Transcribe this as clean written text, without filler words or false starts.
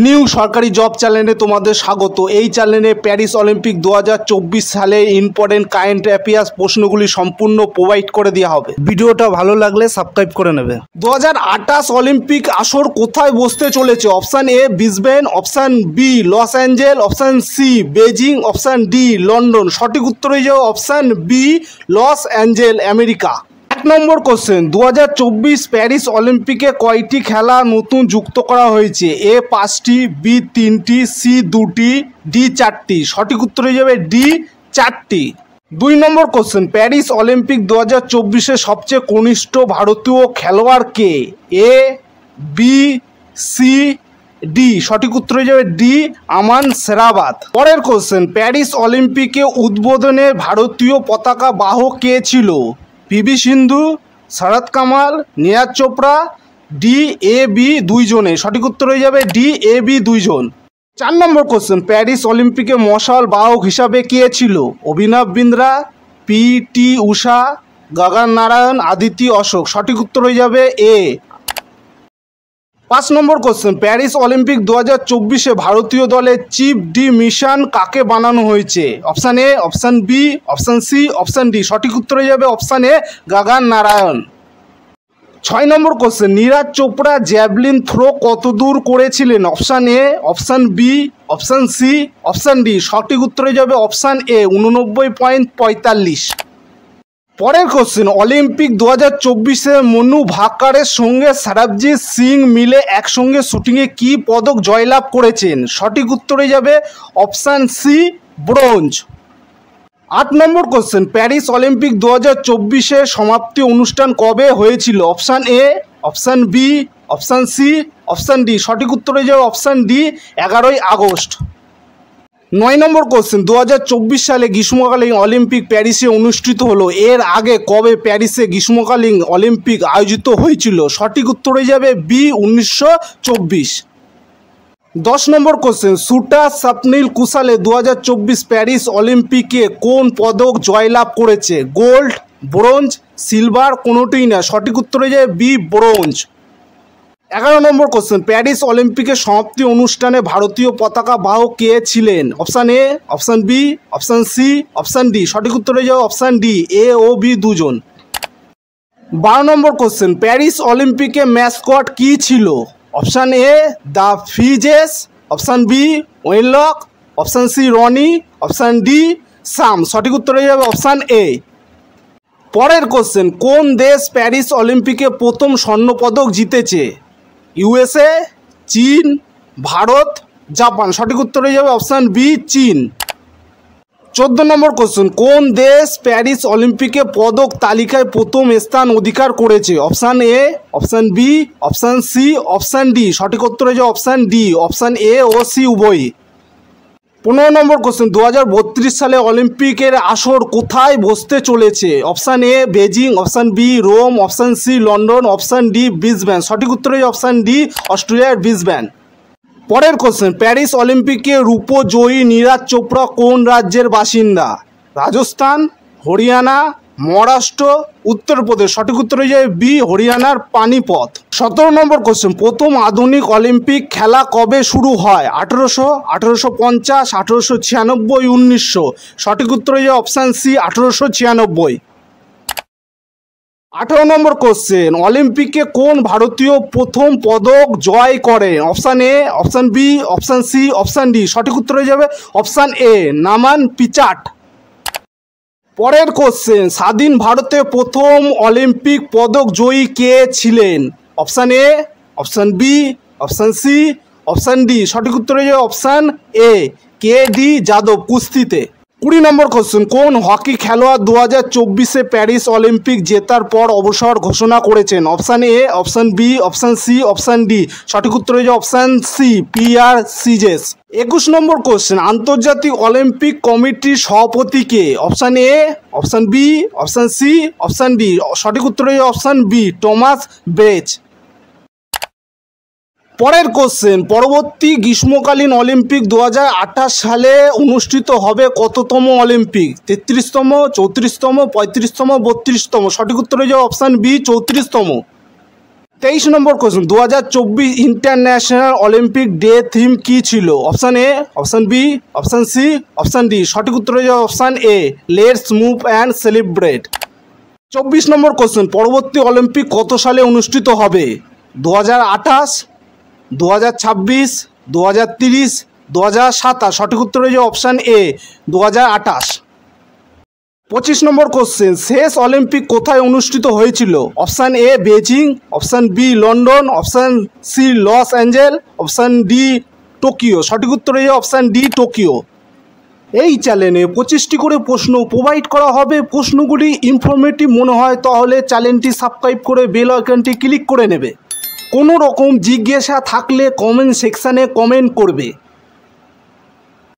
New সরকারি job চ্যানেলে তোমাদের স্বাগত। এই চ্যানেলে প্যারিস অলিম্পিক 2024 সালে ইম্পর্টেন্ট কারেন্ট অ্যাফেয়ার্স প্রশ্নগুলি সম্পূর্ণ প্রোভাইড করে দেওয়া হবে। ভিডিওটা ভালো লাগলে সাবস্ক্রাইব করে নেবে। 2028 অলিম্পিক আসর কোথায় বসতে চলেছে? Option A Brisbane, option B Los Angeles, option C Beijing, option D London. সঠিক উত্তর হয়ে যাবে option B Los Angeles, America. এক নম্বর কোশ্চেন, 2024 প্যারিস অলিম্পিকে কয়টি খেলা নতুন যুক্ত করা হয়েছে? এ 5টি, বি 3টি, সি 2টি, ডি 4টি। সঠিক উত্তর হয়ে যাবে ডি 4টি। দুই নম্বর কোশ্চেন, প্যারিস অলিম্পিক 2024-এ সবচেয়ে কনিষ্ঠ ভারতীয় খেলোয়াড় কে? এ, বি, সি, ডি। সঠিক উত্তর হয়ে যাবে ডি আমান সেরাবাত। পরের কোশ্চেন, প্যারিস অলিম্পিকে উদ্বোধনে ভারতীয় পতাকা বাহক কে ছিল? PV Sindhu, Sharath Kamal, Neeraj Chopra, D A B দুইজনে। সঠিক উত্তর হয়ে যাবে ডি এ বি দুইজন। 4 নম্বর কোশ্চেন, প্যারিস অলিম্পিকে মশাল বাহক হিসাবে কে ছিল? Abhinav Bindra, P T Usha, Gagan Narayan, Aditi Ashok. সঠিক উত্তর হয়ে যাবে এ। 5 নম্বর কোশ্চেন, প্যারিস অলিম্পিক 2024-এ ভারতীয় দলের চিফ ডি মিশন কাকে বানানো হয়েছে? Option A, option B, option C, option D. সঠিক উত্তর হয়ে যাবে অপশান এ গগন নারায়ণ। 6 নম্বর question, Neeraj Chopra javelin throw কত দূর করেছিলেন? Option A, option B, option C, option D. সঠিক উত্তর হয়ে যাবে অপশান এ 89.45। পরের কোশ্চেন, অলিম্পিক 2024-এ মনু ভাকারের সঙ্গে সরবজিৎ সিং মিলে একসঙ্গে শুটিংয়ে কি পদক জয়লাভ করেছেন? সঠিক উত্তর হয়ে যাবে অপশান সি ব্রোঞ্জ। 8 নম্বর কোশ্চেন, প্যারিস অলিম্পিক 2024-এর সমাপ্তি অনুষ্ঠান কবে হয়েছিল? Option A, option B, option C, option D. সঠিক উত্তর হয়ে যাবে অপশান ডি 11ই আগস্ট। 9 নম্বর কোশ্চেন, 2024 সালে গ্রীষ্মকালীন অলিম্পিক প্যারিসে অনুষ্ঠিত হলো। এর আগে কবে প্যারিসে গ্রীষ্মকালীন অলিম্পিক আয়োজিত হয়েছিল? সঠিক উত্তর হয়ে যাবে বি 1924। 10 নম্বর কোশ্চেন, শুটার স্বপ্নিল কুশালে 2024 প্যারিস অলিম্পিকে কোন পদক জয়লাভ করেছে? গোল্ড, ব্রোঞ্জ, সিলভার, কোনোটিই না। সঠিক উত্তর হয়ে যাবে বি ব্রোঞ্জ। 11 নম্বর কোশ্চেন, প্যারিস অলিম্পিকের সমাপ্তি অনুষ্ঠানে ভারতীয় পতাকা বাহক কে ছিলেন? Option A, option B, option C, option D. সঠিক উত্তর হয়ে যাবে অপশান ডি এ ও বি দুজন। 12 নম্বর কোশ্চেন, প্যারিস অলিম্পিকে ম্যাসকট কি ছিল? Option A the Phryges, option B Wenlock, option C Ronnie, option D Sam. সঠিক উত্তর হয়ে যাবে অপশান এ। পরের কোশ্চেন, কোন দেশ প্যারিস অলিম্পিকে প্রথম স্বর্ণপদক জিতেছে? ইউএসএ, চীন, ভারত, জাপান। সঠিক উত্তর হয়ে যাবে অপশান বি চীন। 14 নম্বর কোশ্চেন, কোন দেশ প্যারিস অলিম্পিকে পদক তালিকায় প্রথম স্থান অধিকার করেছে? Option A, option B, option C, option D. সঠিক উত্তর হয়ে যাবে অপশান ডি অপশান এ ও সি উভয়ই। 15 নম্বর কোশ্চেন, 2032 সালে অলিম্পিকের আসর কোথায় বসতে চলেছে? Option A Beijing, option B Rome, option C London, option D Brisbane. সঠিক উত্তর হয়ে অপশান ডি অস্ট্রেলিয়ার ব্রিসবেন। পরের কোশ্চেন, প্যারিস অলিম্পিকে রূপজয়ী নীরজ চোপড়া কোন রাজ্যের বাসিন্দা? রাজস্থান, হরিয়ানা, মহারাষ্ট্র, উত্তরপ্রদেশ। সঠিক উত্তর হয়ে যাবে বি হরিয়ানার পানিপথ। 17 নম্বর কোশ্চেন, প্রথম আধুনিক অলিম্পিক খেলা কবে শুরু হয়? 1800, 1850, 1896, 1900। সঠিক উত্তর হয়ে যাবে অপশান সি 1896। 18 নম্বর কোশ্চেন, অলিম্পিকে কোন ভারতীয় প্রথম পদক জয় করেন? Option A, option B, option C, option D. সঠিক উত্তর হয়ে যাবে অপশান এ নামান পিচাট। পরের কোশ্চেন, স্বাধীন ভারতে প্রথম অলিম্পিক পদক জয়ী কে ছিলেন? Option A, option B, option C, option D. সঠিক উত্তর হয়ে যাবে অপশান এ কে ডি যাদব কুস্তিতে। 20 নম্বর কোশ্চেন, কোন হকি খেলোয়াড় 2024-এ প্যারিস অলিম্পিক জেতার পর অবসর ঘোষণা করেছেন? Option A, option B, option C, option D. সঠিক উত্তর হয়ে যাবে অপশান সি পিআর সিজেস। 21 নম্বর কোশ্চেন, আন্তর্জাতিক অলিম্পিক কমিটির সভাপতি কে? Option A, option B, option C, option D. সঠিক উত্তর হয়ে যাবে অপশান বি টমাস ব্রেচ। পরের কোশ্চেন, পরবর্তী গ্রীষ্মকালীন অলিম্পিক 2028 সালে অনুষ্ঠিত হবে কততম অলিম্পিক? 33তম, 34তম, 35তম, 32তম। সঠিক উত্তর হয়ে যাবে অপশান বি 34তম। 23 নম্বর question 2024 International Olympic Day theme কি ছিল? Option A, option B, option C, option D. সঠিক উত্তর হয়ে যাবে option A, let's move and celebrate. 24 নম্বর কোশ্চেন পরবর্তী অলিম্পিক কত সালে অনুষ্ঠিত হবে? 2028, 2026, 2030, 2027। সঠিক উত্তর হয়ে যাবে অপশান এ, 2028। 25 নম্বর কোশ্চেন শেষ অলিম্পিক কোথায় অনুষ্ঠিত হয়েছিল? Option A Beijing, option B London, option C Los Angeles, option D Tokyo. সঠিক উত্তর হয়ে যাবে অপশান ডি টোকিও। এই চ্যানেলে 25টি করে প্রশ্ন প্রোভাইড করা হবে। প্রশ্নগুলি ইনফরমেটিভ মনে হয় তাহলে চ্যানেলটি সাবস্ক্রাইব করে বেল আইকনটি ক্লিক করে নেবে। কোনো রকম জিজ্ঞাসা থাকলে কমেন্ট সেকশানে কমেন্ট করবে।